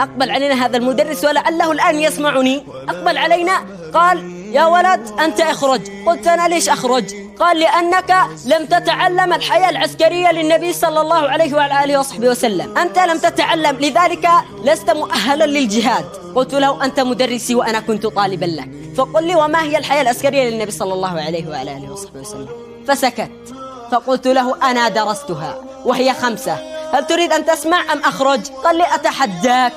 أقبل علينا هذا المدرس ولعله الآن يسمعني. أقبل علينا قال: يا ولد أنت اخرج. قلت: أنا ليش أخرج؟ قال: لأنك لم تتعلم الحياة العسكرية للنبي صلى الله عليه وعلى آله وصحبه وسلم، أنت لم تتعلم، لذلك لست مؤهلا للجهاد. قلت له: أنت مدرسي وأنا كنت طالبا لك، فقل لي وما هي الحياة العسكرية للنبي صلى الله عليه وعلى آله وصحبه وسلم؟ فسكت. فقلت له: أنا درستها وهي 5، هل تريد أن تسمع أم أخرج؟ قال لي: أتحداك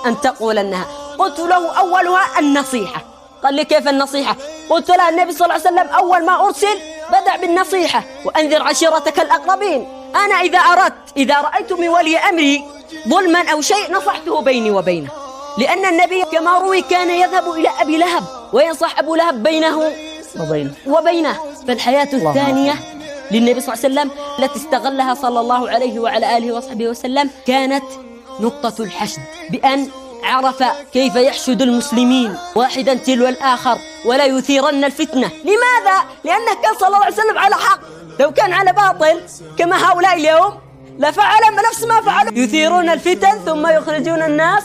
أن تقول أنها. قلت له: أولها النصيحة. قال لي: كيف النصيحة؟ قلت له: النبي صلى الله عليه وسلم أول ما أرسل بدأ بالنصيحة: وأنذر عشيرتك الأقربين. أنا إذا رأيت من ولي أمري ظلما أو شيء نصحته بيني وبينه، لأن النبي كما روي كان يذهب إلى أبي لهب وينصح أبو لهب بينه وبينه. فالحياة الثانية للنبي صلى الله عليه وسلم التي استغلها صلى الله عليه وعلى آله وصحبه وسلم كانت نقطة الحشد، بأن عرف كيف يحشد المسلمين واحدا تلو الآخر ولا يثيرن الفتنة. لماذا؟ لأنه كان صلى الله عليه وسلم على حق، لو كان على باطل كما هؤلاء اليوم لفعل نفس ما فعلوا، يثيرون الفتن ثم يخرجون الناس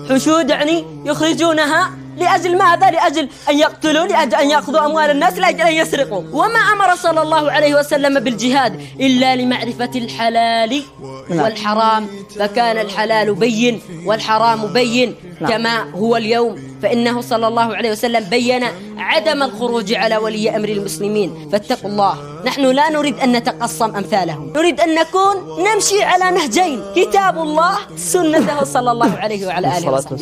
حشود، يعني يخرجونها لأجل ماذا؟ لأجل أن يقتلوا، لأجل أن يأخذوا أموال الناس، لأجل أن يسرقوا. وما أمر صلى الله عليه وسلم بالجهاد إلا لمعرفة الحلال والحرام، فكان الحلال بين والحرام بين كما هو اليوم. فإنه صلى الله عليه وسلم بين عدم الخروج على ولي أمر المسلمين. فاتقوا الله، نحن لا نريد أن نتقصم أمثالهم، نريد أن نمشي على نهجين: كتاب الله، سنته صلى الله عليه وعلى آله وسلم.